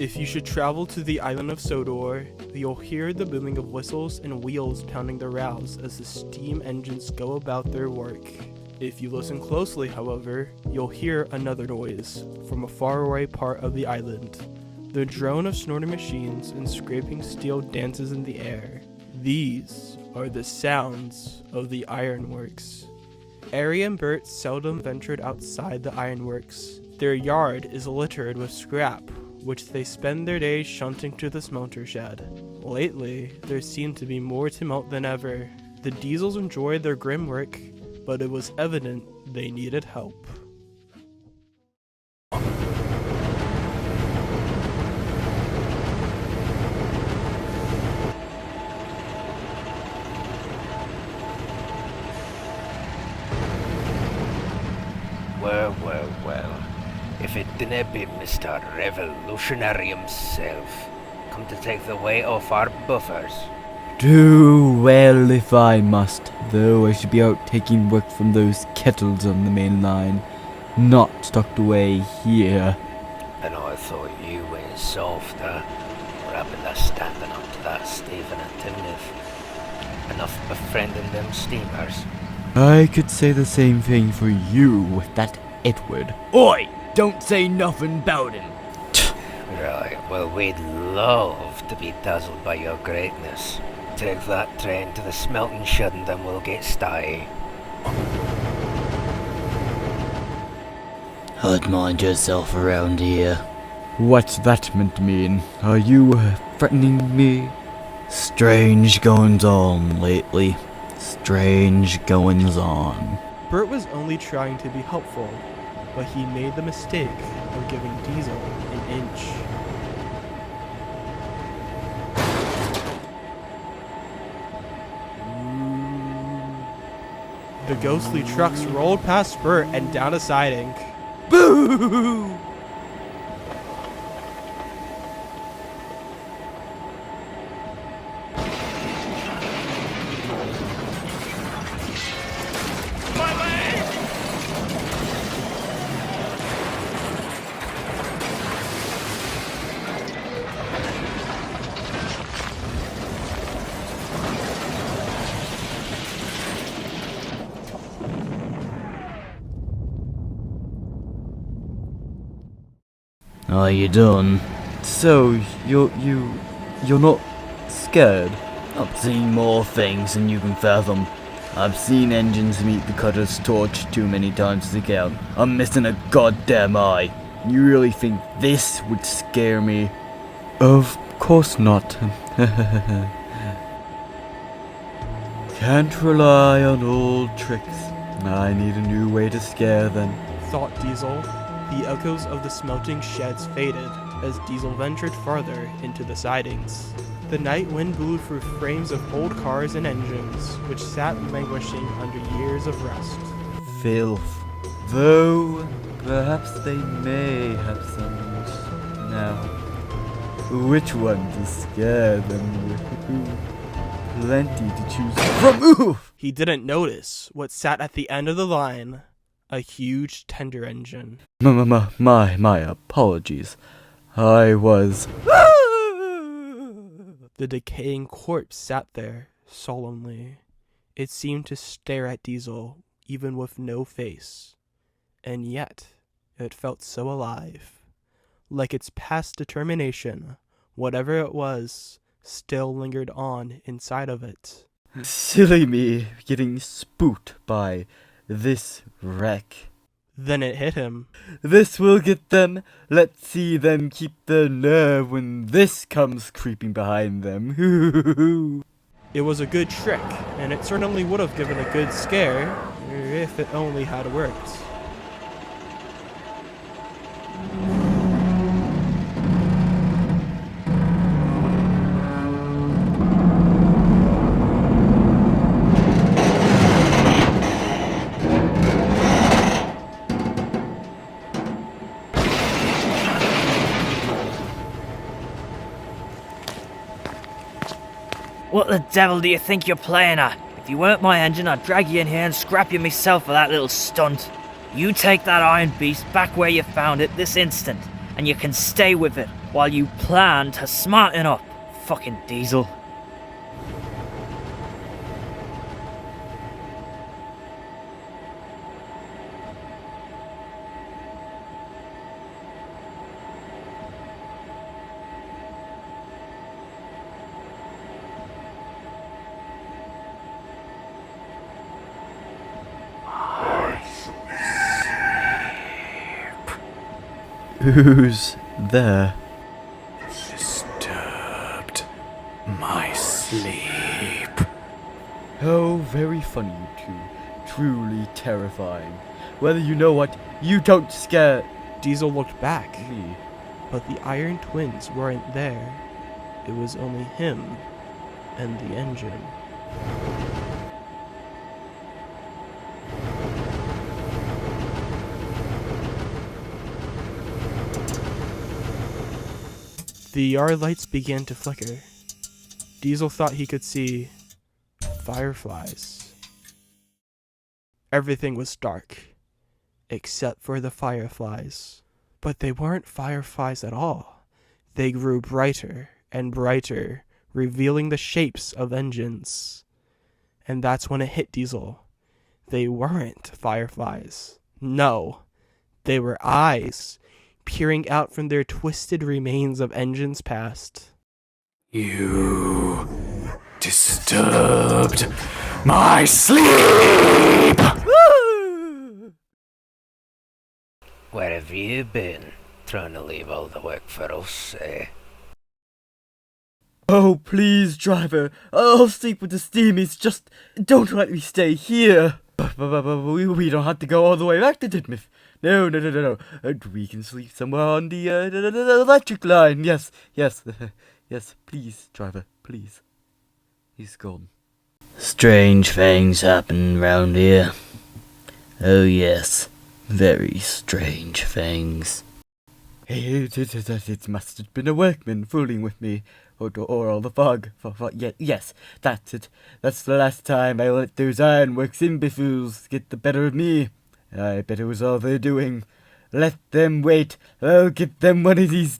If you should travel to the island of Sodor, you'll hear the booming of whistles and wheels pounding the rails as the steam engines go about their work. If you listen closely, however, you'll hear another noise from a faraway part of the island. The drone of snorting machines and scraping steel dances in the air. These are the sounds of the ironworks. Ari and Bert seldom ventured outside the ironworks. Their yard is littered with scrap, which they spend their days shunting to the smelter shed. Lately, there seemed to be more tumult than ever. The Diesels enjoyed their grim work, but it was evident they needed help. Well. If it didn't be Mr. Revolutionary himself, come to take the weight off our buffers. Do well if I must, though I should be out taking work from those kettles on the main line, not tucked away here. And I thought you went softer, grabbing the standing up to that Stephen and Timothy. Enough befriending them steamers. I could say the same thing for you with that Edward. Oi! Don't say nothing about him. Right, well, we'd love to be dazzled by your greatness. Take that train to the smelting shed and then we'll get started. I'd mind yourself around here. What's that meant to mean? Are you threatening me? Strange goings on lately. Strange goings on. Bert was only trying to be helpful, but he made the mistake of giving Diesel an inch. The ghostly trucks rolled past Bert and down a siding. Boo! Are you done? So, you're not scared? I've seen more things than you can fathom. I've seen engines meet the cutter's torch too many times to count. I'm missing a goddamn eye. You really think this would scare me? Of course not. Can't rely on old tricks. I need a new way to scare them. Thought Diesel. The echoes of the smelting sheds faded as Diesel ventured farther into the sidings. The night wind blew through frames of old cars and engines, which sat languishing under years of rust. Filth. Though, perhaps they may have some use now. Which one to scare them with? Plenty to choose from. Oof! He didn't notice what sat at the end of the line. A huge tender engine. My apologies. I was... The decaying corpse sat there, solemnly. It seemed to stare at Diesel, even with no face. And yet, it felt so alive. Like its past determination, whatever it was, still lingered on inside of it. Silly me, getting spooked by this wreck. Then it hit him. This will get them. Let's see them keep their nerve when this comes creeping behind them. It was a good trick, and it certainly would have given a good scare, if it only had worked. What the devil do you think you're playing at? If you weren't my engine, I'd drag you in here and scrap you myself for that little stunt. You take that iron beast back where you found it this instant. and you can stay with it while you plan to smarten up. Fucking Diesel. Who's there? Disturbed my sleep. Oh, very funny, you two. Truly terrifying. Whether you know what, you don't scare Diesel looked back, me. but the Iron Twins weren't there. It was only him and the engine. The yard lights began to flicker. Diesel thought he could see fireflies. Everything was dark, except for the fireflies. But they weren't fireflies at all. They grew brighter and brighter, revealing the shapes of engines. And that's when it hit Diesel. They weren't fireflies. No, they were eyes, peering out from their twisted remains of engines past. You disturbed my sleep! Where have you been? Trying to leave all the work for us, eh? Oh, please, driver. I'll sleep with the steamies. Just don't let me stay here. We don't have to go all the way back to Titmouth. No. We can sleep somewhere on the electric line. Yes. Yes, please, driver, please. He's gone. Strange things happen round here. Oh yes, very strange things. Hey, it must have been a workman fooling with me, or all the fog. Yes, that's it. That's the last time I let those ironworks imbeciles get the better of me. I bet it was all they're doing. Let them wait. I'll get them one of these